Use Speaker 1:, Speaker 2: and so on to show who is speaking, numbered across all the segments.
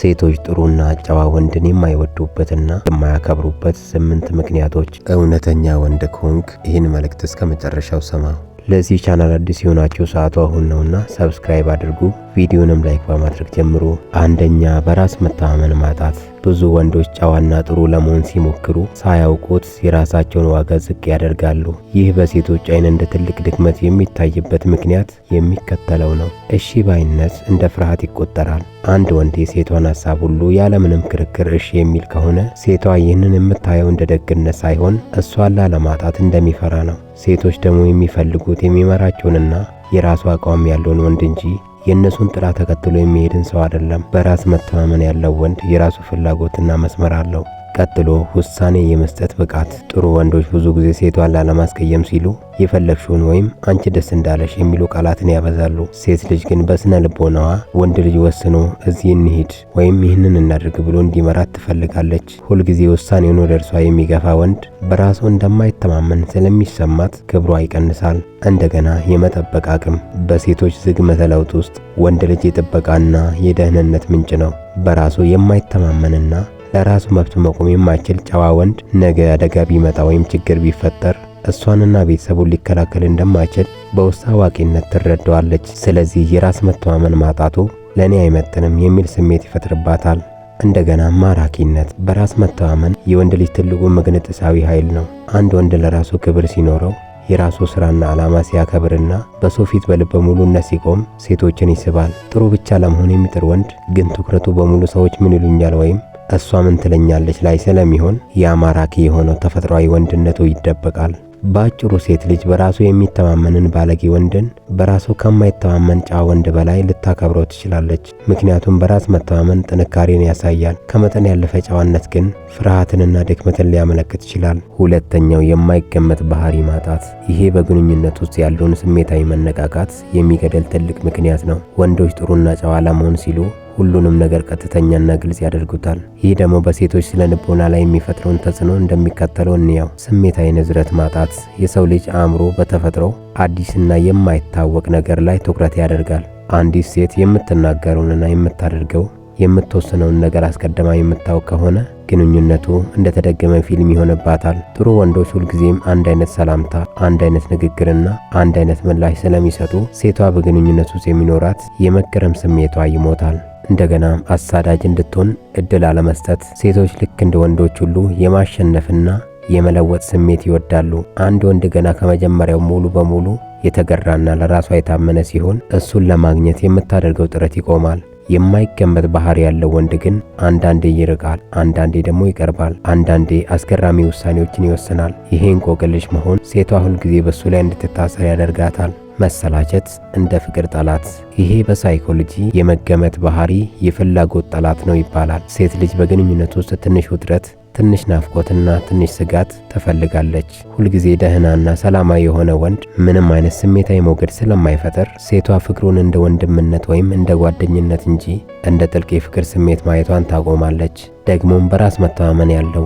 Speaker 1: ሴቶች ጥሩና ጨዋ ወንድን የማይወዱበትና የማያከብሩበት 8 ምክንያቶች። እውነተኛ ወንድ ከሆንክ ይህን መልእክት እስከ መጨረሻው ስማ። ለዚህ ቻናል አዲስ የሆናችሁ ሰዓቱ አሁን ነውና ሰብስክራይብ አድርጉ። ቪዲዮንም ላይክ በማድረግ ጀምሩ። አንደኛ፣ በራስ መተማመን ማጣት። ብዙ ወንዶች ጨዋና ጥሩ ለመሆን ሲሞክሩ ሳያውቁት የራሳቸውን ዋጋ ዝቅ ያደርጋሉ። ይህ በሴቶች ዓይን እንደ ትልቅ ድክመት የሚታይበት ምክንያት የሚከተለው ነው። እሺ ባይነት እንደ ፍርሃት ይቆጠራል። አንድ ወንድ የሴቷን ሐሳብ ሁሉ ያለምንም ክርክር እሺ የሚል ከሆነ ሴቷ ይህንን የምታየው እንደ ደግነት ሳይሆን እሷን ላለማጣት እንደሚፈራ ነው። ሴቶች ደግሞ የሚፈልጉት የሚመራቸውንና የራሱ አቋም ያለውን ወንድ እንጂ የእነሱን ጥላ ተከትሎ የሚሄድን ሰው አይደለም። በራስ መተማመን ያለው ወንድ የራሱ ፍላጎትና መስመር አለው። ቀጥሎ ውሳኔ የመስጠት ብቃት። ጥሩ ወንዶች ብዙ ጊዜ ሴቷን ላለማስቀየም ሲሉ የፈለግሽውን ወይም አንቺ ደስ እንዳለሽ የሚሉ ቃላትን ያበዛሉ። ሴት ልጅ ግን በስነ ልቦናዋ ወንድ ልጅ ወስኖ እዚህ እንሂድ ወይም ይህንን እናድርግ ብሎ እንዲመራት ትፈልጋለች። ሁልጊዜ ውሳኔውን ወደ እርሷ የሚገፋ ወንድ በራሱ እንደማይተማመን ስለሚሰማት ክብሯ ይቀንሳል። እንደገና የመጠበቅ አቅም። በሴቶች ዝግመተ ለውጥ ውስጥ ወንድ ልጅ የጥበቃና የደህንነት ምንጭ ነው። በራሱ የማይተማመንና ለራሱ መብት መቆም የማይችል ጨዋ ወንድ ነገ አደጋ ቢመጣ ወይም ችግር ቢፈጠር እሷንና ቤተሰቡን ሊከላከል እንደማይችል በውስጥ አዋቂነት ትረዳዋለች። ስለዚህ የራስ መተማመን ማጣቱ ለኔ አይመጥንም የሚል ስሜት ይፈጥርባታል። እንደገና ማራኪነት። በራስ መተማመን የወንድ ልጅ ትልቁ መግነጢሳዊ ኃይል ነው። አንድ ወንድ ለራሱ ክብር ሲኖረው የራሱ ስራና ዓላማ ሲያከብርና በሰው ፊት በልበ ሙሉነት ሲቆም ሴቶችን ይስባል። ጥሩ ብቻ ለመሆን የሚጥር ወንድ ግን ትኩረቱ በሙሉ ሰዎች ምን ይሉኛል ወይም እሷ ምን ትለኛለች ላይ ስለሚሆን ያ ማራኪ የሆነው ተፈጥሯዊ ወንድነቱ ይደበቃል። በአጭሩ ሴት ልጅ በራሱ የሚተማመንን ባለጌ ወንድን በራሱ ከማይተማመን ጨዋ ወንድ በላይ ልታከብረው ትችላለች። ምክንያቱም በራስ መተማመን ጥንካሬን ያሳያል። ከመጠን ያለፈ ጨዋነት ግን ፍርሃትንና ድክመትን ሊያመለክት ይችላል። ሁለተኛው፣ የማይገመት ባህሪ ማጣት። ይሄ በግንኙነት ውስጥ ያለውን ስሜታዊ መነቃቃት የሚገድል ትልቅ ምክንያት ነው። ወንዶች ጥሩና ጨዋ ለመሆን ሲሉ ሁሉንም ነገር ቀጥተኛና ግልጽ ያደርጉታል። ይህ ደግሞ በሴቶች ስነ ልቦና ላይ የሚፈጥረውን ተጽዕኖ እንደሚከተለው እንየው። ስሜታዊ ንዝረት ማጣት። የሰው ልጅ አእምሮ በተፈጥሮ አዲስና የማይታወቅ ነገር ላይ ትኩረት ያደርጋል። አንዲት ሴት የምትናገረውንና የምታደርገው የምትወስነውን ነገር አስቀድማ የምታውቅ ከሆነ ግንኙነቱ እንደተደገመ ፊልም ይሆንባታል። ጥሩ ወንዶች ሁልጊዜም አንድ አይነት ሰላምታ፣ አንድ አይነት ንግግርና አንድ አይነት ምላሽ ስለሚሰጡ ሴቷ በግንኙነት ውስጥ የሚኖራት የመገረም ስሜቷ ይሞታል። እንደገና አሳዳጅ እንድትሆን እድል አለመስጠት። ሴቶች ልክ እንደ ወንዶች ሁሉ የማሸነፍና የመለወጥ ስሜት ይወዳሉ። አንድ ወንድ ገና ከመጀመሪያው ሙሉ በሙሉ የተገራና ለራሷ የታመነ ሲሆን እሱን ለማግኘት የምታደርገው ጥረት ይቆማል። የማይገመት ባህሪ ያለው ወንድ ግን አንዳንዴ ይርቃል፣ አንዳንዴ ደግሞ ይቀርባል፣ አንዳንዴ አስገራሚ ውሳኔዎችን ይወስናል። ይሄ እንቆቅልሽ መሆን ሴቷ ሁልጊዜ በሱ ላይ እንድትታሰር ያደርጋታል። መሰላቸት እንደ ፍቅር ጠላት። ይሄ በሳይኮሎጂ የመገመት ባህሪ የፍላጎት ጠላት ነው ይባላል። ሴት ልጅ በግንኙነት ውስጥ ትንሽ ውጥረት፣ ትንሽ ናፍቆትና ትንሽ ስጋት ትፈልጋለች። ሁልጊዜ ደህናና ሰላማዊ የሆነ ወንድ ምንም አይነት ስሜታዊ ሞገድ ስለማይፈጥር ሴቷ ፍቅሩን እንደ ወንድምነት ወይም እንደ ጓደኝነት እንጂ እንደ ጥልቅ የፍቅር ስሜት ማየቷን ታቆማለች። ደግሞም በራስ መተማመን ያለው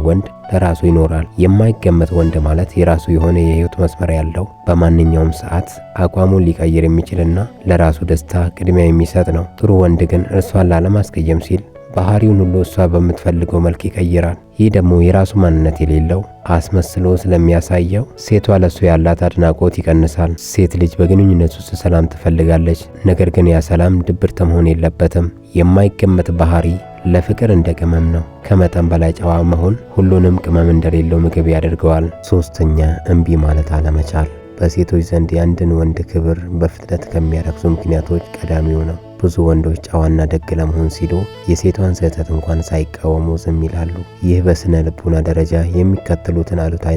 Speaker 1: ወንድ ለራሱ ይኖራል። የማይገመት ወንድ ማለት የራሱ የሆነ የህይወት መስመር ያለው፣ በማንኛውም ሰዓት አቋሙን ሊቀይር የሚችልና ለራሱ ደስታ ቅድሚያ የሚሰጥ ነው። ጥሩ ወንድ ግን እርሷን ላለማስቀየም ሲል ባህሪውን ሁሉ እሷ በምትፈልገው መልክ ይቀይራል። ይህ ደግሞ የራሱ ማንነት የሌለው አስመስሎ ስለሚያሳየው ሴቷ ለሱ ያላት አድናቆት ይቀንሳል። ሴት ልጅ በግንኙነት ውስጥ ሰላም ትፈልጋለች። ነገር ግን ያ ሰላም ድብርት መሆን የለበትም። የማይገመት ባህሪ ለፍቅር እንደ ቅመም ነው። ከመጠን በላይ ጨዋ መሆን ሁሉንም ቅመም እንደሌለው ምግብ ያደርገዋል። ሶስተኛ፣ እምቢ ማለት አለመቻል። በሴቶች ዘንድ የአንድን ወንድ ክብር በፍጥነት ከሚያረክሱ ምክንያቶች ቀዳሚው ነው። ብዙ ወንዶች ጨዋና ደግ ለመሆን ሲሉ የሴቷን ስህተት እንኳን ሳይቃወሙ ዝም ይላሉ። ይህ በስነ ልቦና ደረጃ የሚከተሉትን አሉታዊ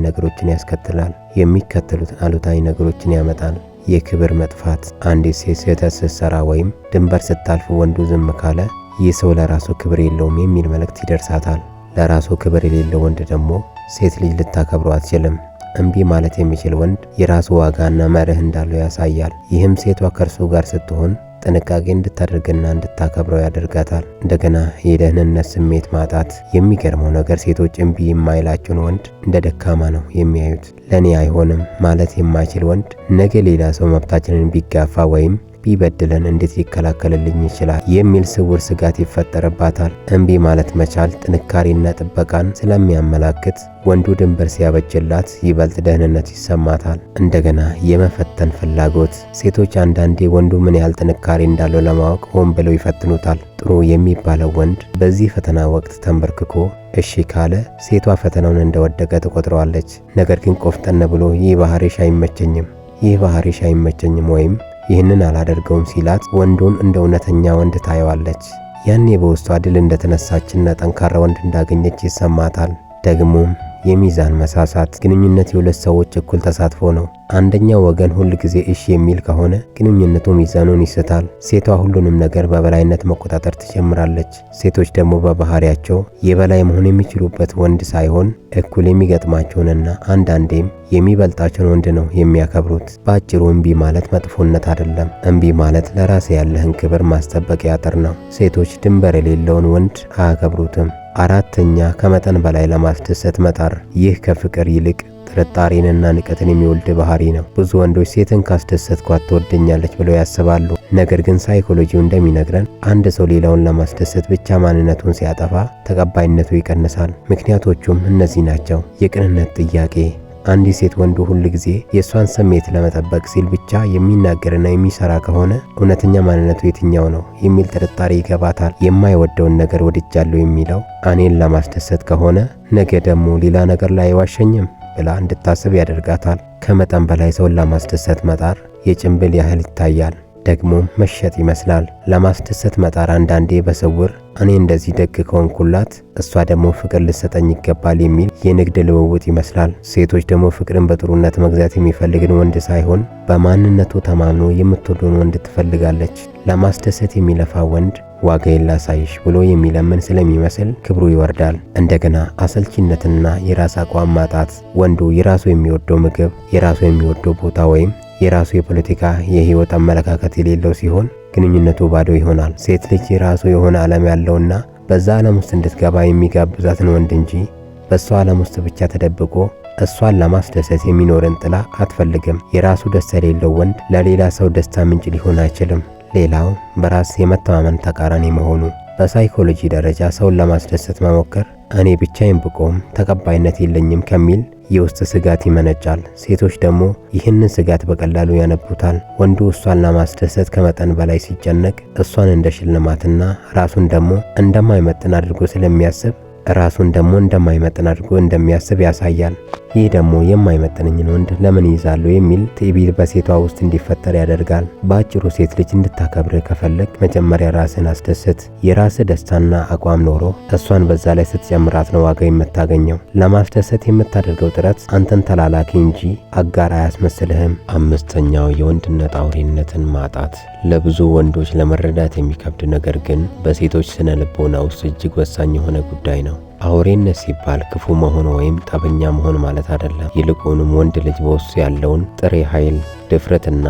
Speaker 1: ነገሮችን ያመጣል። የክብር መጥፋት። አንዲት ሴት ስህተት ስትሰራ ወይም ድንበር ስታልፍ ወንዱ ዝም ካለ ይህ ሰው ለራሱ ክብር የለውም የሚል መልእክት ይደርሳታል። ለራሱ ክብር የሌለው ወንድ ደግሞ ሴት ልጅ ልታከብረው አትችልም። እምቢ ማለት የሚችል ወንድ የራሱ ዋጋና መርህ እንዳለው ያሳያል። ይህም ሴቷ ከእርሱ ጋር ስትሆን ጥንቃቄ እንድታደርግና እንድታከብረው ያደርጋታል። እንደገና የደህንነት ስሜት ማጣት። የሚገርመው ነገር ሴቶች እምቢ የማይላቸውን ወንድ እንደ ደካማ ነው የሚያዩት። ለኔ አይሆንም ማለት የማይችል ወንድ ነገ ሌላ ሰው መብታችንን ቢጋፋ ወይም ቢበድለን እንዴት ሊከላከልልኝ ይችላል የሚል ስውር ስጋት ይፈጠርባታል። እምቢ ማለት መቻል ጥንካሬና ጥበቃን ስለሚያመላክት ወንዱ ድንበር ሲያበጅላት ይበልጥ ደህንነት ይሰማታል። እንደገና የመፈተን ፍላጎት። ሴቶች አንዳንዴ ወንዱ ምን ያህል ጥንካሬ እንዳለው ለማወቅ ሆን ብለው ይፈትኑታል። ጥሩ የሚባለው ወንድ በዚህ ፈተና ወቅት ተንበርክኮ እሺ ካለ ሴቷ ፈተናውን እንደወደቀ ትቆጥረዋለች። ነገር ግን ቆፍጠን ብሎ ይህ ባህሪሽ አይመቸኝም ወይም ይህንን አላደርገውም ሲላት ወንዱን እንደ እውነተኛ ወንድ ታየዋለች። ያኔ በውስጧ ድል እንደተነሳችና ጠንካራ ወንድ እንዳገኘች ይሰማታል። ደግሞም የሚዛን መሳሳት። ግንኙነት የሁለት ሰዎች እኩል ተሳትፎ ነው። አንደኛው ወገን ሁል ጊዜ እሺ የሚል ከሆነ ግንኙነቱ ሚዛኑን ይስታል። ሴቷ ሁሉንም ነገር በበላይነት መቆጣጠር ትጀምራለች። ሴቶች ደግሞ በባህሪያቸው የበላይ መሆን የሚችሉበት ወንድ ሳይሆን እኩል የሚገጥማቸውንና አንዳንዴም የሚበልጣቸውን ወንድ ነው የሚያከብሩት። በአጭሩ እምቢ ማለት መጥፎነት አይደለም። እምቢ ማለት ለራስ ያለህን ክብር ማስጠበቂያ አጥር ነው። ሴቶች ድንበር የሌለውን ወንድ አያከብሩትም። አራተኛ ከመጠን በላይ ለማስደሰት መጣር። ይህ ከፍቅር ይልቅ ጥርጣሬንና ንቀትን የሚወልድ ባህሪ ነው። ብዙ ወንዶች ሴትን ካስደሰትኳት ትወደኛለች ብለው ያስባሉ። ነገር ግን ሳይኮሎጂው እንደሚነግረን አንድ ሰው ሌላውን ለማስደሰት ብቻ ማንነቱን ሲያጠፋ ተቀባይነቱ ይቀንሳል። ምክንያቶቹም እነዚህ ናቸው። የቅንነት ጥያቄ። አንዲት ሴት ወንዱ ሁል ጊዜ የእሷን ስሜት ለመጠበቅ ሲል ብቻ የሚናገርና የሚሰራ ከሆነ እውነተኛ ማንነቱ የትኛው ነው የሚል ጥርጣሬ ይገባታል። የማይወደውን ነገር ወድጃለሁ የሚለው እኔን ለማስደሰት ከሆነ ነገ ደግሞ ሌላ ነገር ላይ አይዋሸኝም ብላ እንድታስብ ያደርጋታል። ከመጠን በላይ ሰውን ለማስደሰት መጣር የጭንብል ያህል ይታያል፣ ደግሞ መሸጥ ይመስላል። ለማስደሰት መጣር አንዳንዴ በስውር እኔ እንደዚህ ደግ ከሆንኩላት እሷ ደግሞ ፍቅር ልሰጠኝ ይገባል የሚል የንግድ ልውውጥ ይመስላል። ሴቶች ደግሞ ፍቅርን በጥሩነት መግዛት የሚፈልግን ወንድ ሳይሆን በማንነቱ ተማምኖ የምትወደውን ወንድ ትፈልጋለች። ለማስደሰት የሚለፋ ወንድ ዋጋዬን ላሳይሽ ብሎ የሚለምን ስለሚመስል ክብሩ ይወርዳል። እንደገና አሰልቺነትና የራስ አቋም ማጣት። ወንዱ የራሱ የሚወደው ምግብ፣ የራሱ የሚወደው ቦታ ወይም የራሱ የፖለቲካ የህይወት አመለካከት የሌለው ሲሆን ግንኙነቱ ባዶ ይሆናል። ሴት ልጅ የራሱ የሆነ ዓለም ያለውና በዛ ዓለም ውስጥ እንድትገባ የሚጋብዛትን ወንድ እንጂ በሷ ዓለም ውስጥ ብቻ ተደብቆ እሷን ለማስደሰት የሚኖርን ጥላ አትፈልግም። የራሱ ደስታ የሌለው ወንድ ለሌላ ሰው ደስታ ምንጭ ሊሆን አይችልም። ሌላው በራስ የመተማመን ተቃራኒ መሆኑ። በሳይኮሎጂ ደረጃ ሰውን ለማስደሰት መሞከር እኔ ብቻዬን ብቆም ተቀባይነት የለኝም ከሚል የውስጥ ስጋት ይመነጫል። ሴቶች ደግሞ ይህንን ስጋት በቀላሉ ያነቡታል። ወንዱ እሷን ለማስደሰት ከመጠን በላይ ሲጨነቅ እሷን እንደ ሽልማትና ራሱን ደግሞ እንደማይመጥን አድርጎ ስለሚያስብ እንደሚያስብ ያሳያል። ይህ ደግሞ የማይመጥነኝን ወንድ ለምን ይዛሉ የሚል ትዕቢት በሴቷ ውስጥ እንዲፈጠር ያደርጋል። በአጭሩ ሴት ልጅ እንድታከብርህ ከፈለግ መጀመሪያ ራስን አስደስት። የራስህ ደስታና አቋም ኖሮ እሷን በዛ ላይ ስትጨምራት ነው ዋጋ የምታገኘው። ለማስደሰት የምታደርገው ጥረት አንተን ተላላኪ እንጂ አጋር አያስመስልህም። አምስተኛው የወንድነት አውሬነትን ማጣት። ለብዙ ወንዶች ለመረዳት የሚከብድ ነገር ግን በሴቶች ስነ ልቦና ውስጥ እጅግ ወሳኝ የሆነ ጉዳይ ነው። አውሬነት ሲባል ክፉ መሆን ወይም ጠበኛ መሆን ማለት አይደለም። ይልቁንም ወንድ ልጅ በውስጡ ያለውን ጥሬ ኃይል፣ ድፍረትና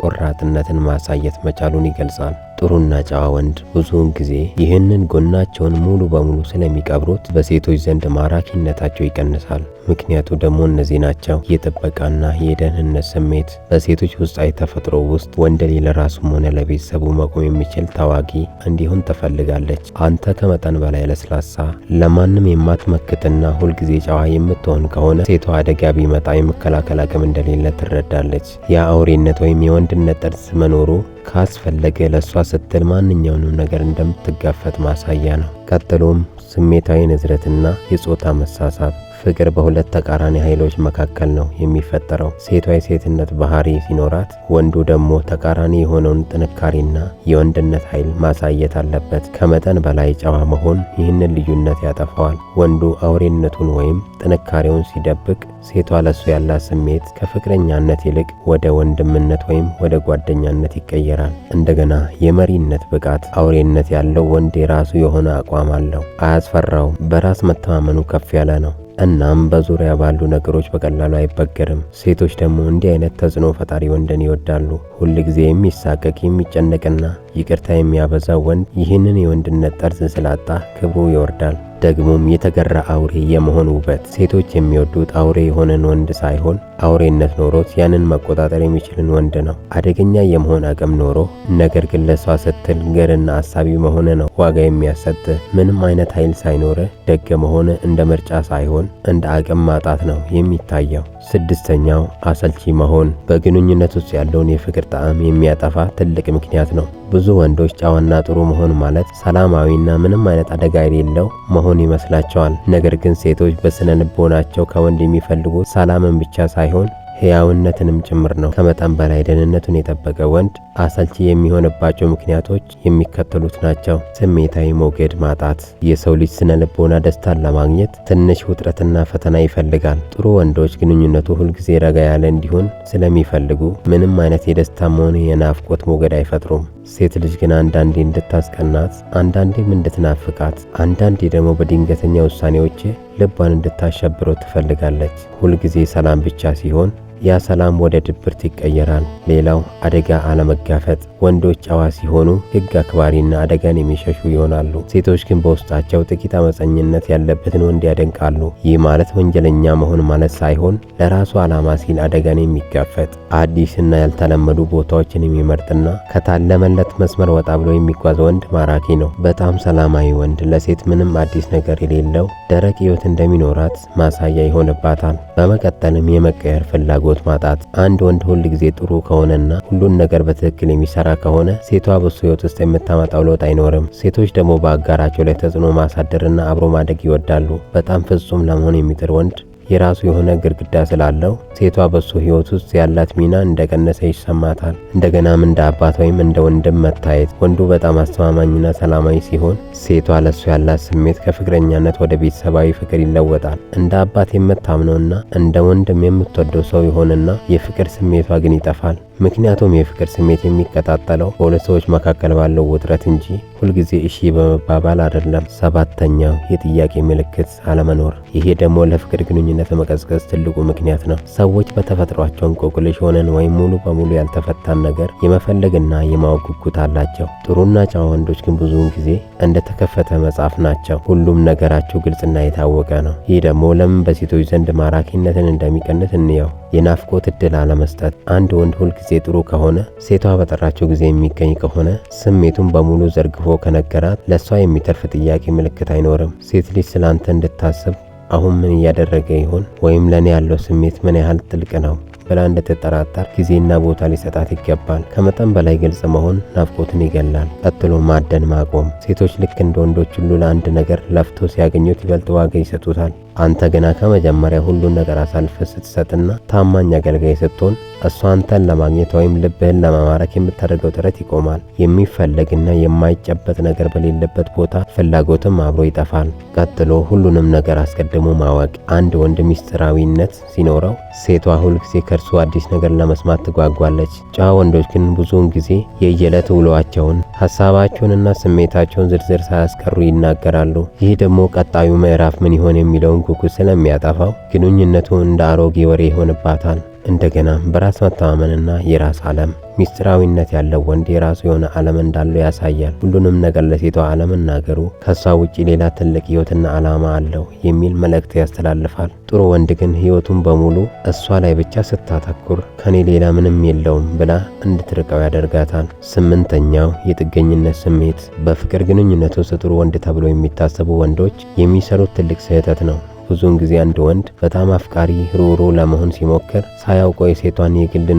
Speaker 1: ቆራጥነትን ማሳየት መቻሉን ይገልጻል። ጥሩና ጨዋ ወንድ ብዙውን ጊዜ ይህንን ጎናቸውን ሙሉ በሙሉ ስለሚቀብሩት በሴቶች ዘንድ ማራኪነታቸው ይቀንሳል። ምክንያቱ ደግሞ እነዚህ ናቸው። የጥበቃና የደህንነት ስሜት። በሴቶች ውስጣዊ ተፈጥሮ ውስጥ ወንድ ልጅ ለራሱም ሆነ ለቤተሰቡ መቆም የሚችል ተዋጊ እንዲሆን ትፈልጋለች። አንተ ከመጠን በላይ ለስላሳ፣ ለማንም የማትመክትና ሁልጊዜ ጨዋ የምትሆን ከሆነ ሴቷ አደጋ ቢመጣ የመከላከል አቅም እንደሌለ ትረዳለች። የአውሬነት ወይም የወንድነት ጥርስ መኖሩ ካስፈለገ ለሷ ስትል ማንኛውንም ነገር እንደምትጋፈጥ ማሳያ ነው። ቀጥሎም ስሜታዊ ንዝረትና የጾታ መሳሳብ። ፍቅር በሁለት ተቃራኒ ኃይሎች መካከል ነው የሚፈጠረው። ሴቷ የሴትነት ባህሪ ሲኖራት፣ ወንዱ ደግሞ ተቃራኒ የሆነውን ጥንካሬና የወንድነት ኃይል ማሳየት አለበት። ከመጠን በላይ ጨዋ መሆን ይህንን ልዩነት ያጠፋዋል። ወንዱ አውሬነቱን ወይም ጥንካሬውን ሲደብቅ፣ ሴቷ ለሱ ያላት ስሜት ከፍቅረኛነት ይልቅ ወደ ወንድምነት ወይም ወደ ጓደኛነት ይቀየራል። እንደገና የመሪነት ብቃት። አውሬነት ያለው ወንድ የራሱ የሆነ አቋም አለው፣ አያስፈራው፣ በራስ መተማመኑ ከፍ ያለ ነው። እናም በዙሪያ ባሉ ነገሮች በቀላሉ አይበገርም። ሴቶች ደግሞ እንዲህ አይነት ተጽዕኖ ፈጣሪ ወንድን ይወዳሉ። ሁል ጊዜ የሚሳቀቅ የሚጨነቅና ይቅርታ የሚያበዛው ወንድ ይህንን የወንድነት ጠርዝ ስላጣ ክብሩ ይወርዳል። ደግሞም የተገራ አውሬ የመሆን ውበት። ሴቶች የሚወዱት አውሬ የሆነን ወንድ ሳይሆን አውሬነት ኖሮት ያንን መቆጣጠር የሚችልን ወንድ ነው። አደገኛ የመሆን አቅም ኖሮ ነገር ግን ለሷ ስትል ገርና አሳቢ መሆን ነው ዋጋ የሚያሰጥ። ምንም አይነት ኃይል ሳይኖር ደግ መሆን እንደ ምርጫ ሳይሆን እንደ አቅም ማጣት ነው የሚታየው። ስድስተኛው አሰልቺ መሆን በግንኙነት ውስጥ ያለውን የፍቅር ጣዕም የሚያጠፋ ትልቅ ምክንያት ነው። ብዙ ወንዶች ጨዋና ጥሩ መሆን ማለት ሰላማዊና ምንም አይነት አደጋ የሌለው መሆን ይመስላቸዋል። ነገር ግን ሴቶች በስነ ልቦናቸው ከወንድ የሚፈልጉት ሰላምን ብቻ ሳይሆን ሕያውነትንም ጭምር ነው። ከመጠን በላይ ደህንነቱን የጠበቀ ወንድ አሰልቺ የሚሆንባቸው ምክንያቶች የሚከተሉት ናቸው። ስሜታዊ ሞገድ ማጣት። የሰው ልጅ ስነ ልቦና ደስታን ለማግኘት ትንሽ ውጥረትና ፈተና ይፈልጋል። ጥሩ ወንዶች ግንኙነቱ ሁልጊዜ ረጋ ያለ እንዲሆን ስለሚፈልጉ ምንም አይነት የደስታም ሆነ የናፍቆት ሞገድ አይፈጥሩም። ሴት ልጅ ግን አንዳንዴ እንድታስቀናት፣ አንዳንዴም እንድትናፍቃት፣ አንዳንዴ ደግሞ በድንገተኛ ውሳኔዎች ልቧን እንድታሸብረው ትፈልጋለች። ሁልጊዜ ሰላም ብቻ ሲሆን ያ ሰላም ወደ ድብርት ይቀየራል። ሌላው አደጋ አለመጋፈጥ። ወንዶች ጨዋ ሲሆኑ ሕግ አክባሪና አደጋን የሚሸሹ ይሆናሉ። ሴቶች ግን በውስጣቸው ጥቂት አመፀኝነት ያለበትን ወንድ ያደንቃሉ። ይህ ማለት ወንጀለኛ መሆን ማለት ሳይሆን ለራሱ ዓላማ ሲል አደጋን የሚጋፈጥ አዲስና ያልተለመዱ ቦታዎችን የሚመርጥና ከታለመለት መስመር ወጣ ብሎ የሚጓዝ ወንድ ማራኪ ነው። በጣም ሰላማዊ ወንድ ለሴት ምንም አዲስ ነገር የሌለው ደረቅ ሕይወት እንደሚኖራት ማሳያ ይሆንባታል። በመቀጠልም የመቀየር ፍላጎት ማጣት። አንድ ወንድ ሁል ጊዜ ጥሩ ከሆነና ሁሉን ነገር በትክክል የሚሰራ ከሆነ ሴቷ በሱ ሕይወት ውስጥ የምታመጣው ለውጥ አይኖርም። ሴቶች ደግሞ በአጋራቸው ላይ ተጽዕኖ ማሳደርና አብሮ ማደግ ይወዳሉ። በጣም ፍጹም ለመሆን የሚጥር ወንድ የራሱ የሆነ ግድግዳ ስላለው ሴቷ በሱ ሕይወት ውስጥ ያላት ሚና እንደቀነሰ ይሰማታል። እንደገናም እንደ አባት ወይም እንደ ወንድም መታየት። ወንዱ በጣም አስተማማኝና ሰላማዊ ሲሆን ሴቷ ለሱ ያላት ስሜት ከፍቅረኛነት ወደ ቤተሰባዊ ፍቅር ይለወጣል። እንደ አባት የምታምነውና እንደ ወንድም የምትወደው ሰው ይሆንና የፍቅር ስሜቷ ግን ይጠፋል። ምክንያቱም የፍቅር ስሜት የሚቀጣጠለው በሁለት ሰዎች መካከል ባለው ውጥረት እንጂ ሁልጊዜ እሺ በመባባል አይደለም። ሰባተኛው የጥያቄ ምልክት አለመኖር። ይሄ ደግሞ ለፍቅር ግንኙነት መቀዝቀዝ ትልቁ ምክንያት ነው። ሰዎች በተፈጥሯቸው እንቆቅልሽ ሆነን ወይም ሙሉ በሙሉ ያልተፈታን ነገር የመፈለግና የማወቅ ጉጉት አላቸው። ጥሩና ጨዋ ወንዶች ግን ብዙውን ጊዜ እንደተከፈተ መጽሐፍ ናቸው። ሁሉም ነገራቸው ግልጽና የታወቀ ነው። ይህ ደግሞ ለምን በሴቶች ዘንድ ማራኪነትን እንደሚቀንስ እንየው። የናፍቆት እድል አለመስጠት። አንድ ወንድ ሁልጊዜ ጥሩ ከሆነ ሴቷ በጠራቸው ጊዜ የሚገኝ ከሆነ ስሜቱን በሙሉ ዘርግፎ ከነገራት ለሷ የሚተርፍ ጥያቄ ምልክት አይኖርም። ሴት ልጅ ስላንተ እንድታስብ አሁን ምን እያደረገ ይሆን ወይም ለኔ ያለው ስሜት ምን ያህል ጥልቅ ነው ብላ እንድትጠራጠር ጊዜና ቦታ ሊሰጣት ይገባል። ከመጠን በላይ ግልጽ መሆን ናፍቆትን ይገላል። ቀጥሎ ማደን ማቆም። ሴቶች ልክ እንደ ወንዶች ሁሉ ለአንድ ነገር ለፍቶ ሲያገኙት ይበልጥ ዋጋ ይሰጡታል። አንተ ገና ከመጀመሪያ ሁሉን ነገር አሳልፈ ስትሰጥና ታማኝ አገልጋይ ስትሆን እሷ አንተን ለማግኘት ወይም ልብህን ለመማረክ የምታደርገው ጥረት ይቆማል። የሚፈለግና የማይጨበጥ ነገር በሌለበት ቦታ ፍላጎትም አብሮ ይጠፋል። ቀጥሎ ሁሉንም ነገር አስቀድሞ ማወቅ። አንድ ወንድ ሚስጥራዊነት ሲኖረው ሴቷ ሁልጊዜ ከእርሱ አዲስ ነገር ለመስማት ትጓጓለች። ጨዋ ወንዶች ግን ብዙውን ጊዜ የየዕለት ውሎአቸውን፣ ሀሳባቸውንና ስሜታቸውን ዝርዝር ሳያስቀሩ ይናገራሉ። ይህ ደግሞ ቀጣዩ ምዕራፍ ምን ይሆን የሚለውን ጉጉት ስለሚያጠፋው ግንኙነቱ እንደ አሮጌ ወሬ ይሆንባታል። እንደገና በራስ መተማመንና የራስ ዓለም። ሚስጥራዊነት ያለው ወንድ የራሱ የሆነ ዓለም እንዳለው ያሳያል። ሁሉንም ነገር ለሴቷ አለመናገሩ ከሷ ውጪ ሌላ ትልቅ ሕይወትና ዓላማ አለው የሚል መልእክት ያስተላልፋል። ጥሩ ወንድ ግን ሕይወቱን በሙሉ እሷ ላይ ብቻ ስታተኩር ከኔ ሌላ ምንም የለውም ብላ እንድትርቀው ያደርጋታል። ስምንተኛው የጥገኝነት ስሜት። በፍቅር ግንኙነት ውስጥ ጥሩ ወንድ ተብሎ የሚታሰቡ ወንዶች የሚሰሩት ትልቅ ስህተት ነው። ብዙውን ጊዜ አንድ ወንድ በጣም አፍቃሪ ሩህሩህ ለመሆን ሲሞክር ሳያውቀው የሴቷን የግል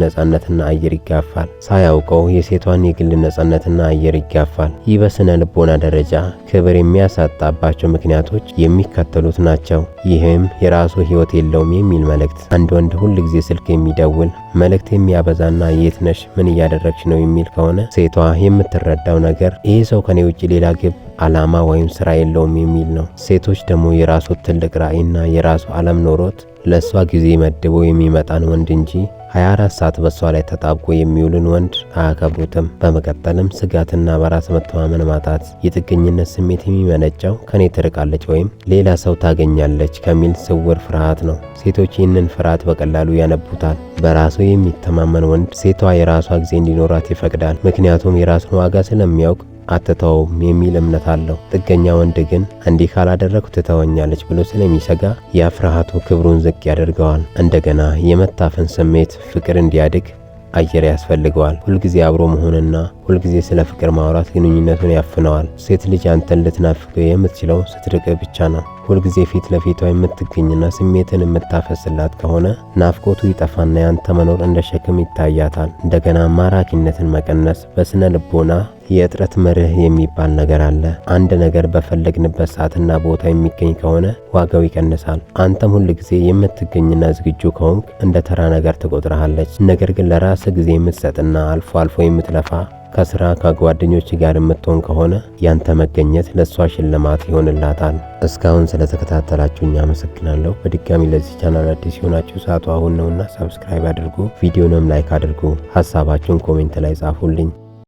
Speaker 1: ነጻነትና አየር ይጋፋል። ይህ በስነ ልቦና ደረጃ ክብር የሚያሳጣባቸው ምክንያቶች የሚከተሉት ናቸው። ይህም የራሱ ሕይወት የለውም የሚል መልእክት። አንድ ወንድ ሁል ጊዜ ስልክ የሚደውል መልእክት የሚያበዛና የት ነሽ፣ ምን እያደረግሽ ነው የሚል ከሆነ ሴቷ የምትረዳው ነገር ይህ ሰው ከኔ ውጭ ሌላ ግብ ዓላማ ወይም ስራ የለውም የሚል ነው። ሴቶች ደግሞ የራሱ ትልቅ ራዕይና የራሱ ዓለም ኖሮት ለሷ ጊዜ መድቦ የሚመጣን ወንድ እንጂ 24 ሰዓት በሷ ላይ ተጣብቆ የሚውልን ወንድ አያከብሩትም። በመቀጠልም ስጋትና በራስ መተማመን ማጣት። የጥገኝነት ስሜት የሚመነጨው ከኔ ትርቃለች ወይም ሌላ ሰው ታገኛለች ከሚል ስውር ፍርሃት ነው። ሴቶች ይህንን ፍርሃት በቀላሉ ያነቡታል። በራሱ የሚተማመን ወንድ ሴቷ የራሷ ጊዜ እንዲኖራት ይፈቅዳል። ምክንያቱም የራሱን ዋጋ ስለሚያውቅ አትተውም የሚል እምነት አለው። ጥገኛ ወንድ ግን እንዲህ ካላደረግኩ ትተወኛለች ብሎ ስለሚሰጋ ያ ፍርሃቱ ክብሩን ዝቅ ያደርገዋል። እንደገና የመታፈን ስሜት ፍቅር እንዲያድግ አየር ያስፈልገዋል። ሁልጊዜ አብሮ መሆንና ሁልጊዜ ስለ ፍቅር ማውራት ግንኙነቱን ያፍነዋል። ሴት ልጅ አንተን ልትናፍቀው የምትችለው ስትርቅ ብቻ ነው። ሁልጊዜ ፊት ለፊቷ የምትገኝና ስሜትን የምታፈስላት ከሆነ ናፍቆቱ ይጠፋና ያንተ መኖር እንደ ሸክም ይታያታል። እንደገና ማራኪነትን መቀነስ። በስነ ልቦና የእጥረት መርህ የሚባል ነገር አለ። አንድ ነገር በፈለግንበት ሰዓትና ቦታ የሚገኝ ከሆነ ዋጋው ይቀንሳል። አንተም ሁልጊዜ የምትገኝና ዝግጁ ከሆንክ እንደ ተራ ነገር ትቆጥረሃለች። ነገር ግን ለራስህ ጊዜ የምትሰጥና አልፎ አልፎ የምትለፋ ከስራ ከጓደኞች ጋር የምትሆን ከሆነ ያንተ መገኘት ለሷ ሽልማት ይሆንላታል። እስካሁን ስለተከታተላችሁኝ አመሰግናለሁ። በድጋሚ ለዚህ ቻናል አዲስ የሆናችሁ ሰዓቱ አሁን ነውና ሰብስክራይብ አድርጉ። ቪዲዮንም ላይክ አድርጉ። ሐሳባችሁን ኮሜንት ላይ ጻፉልኝ።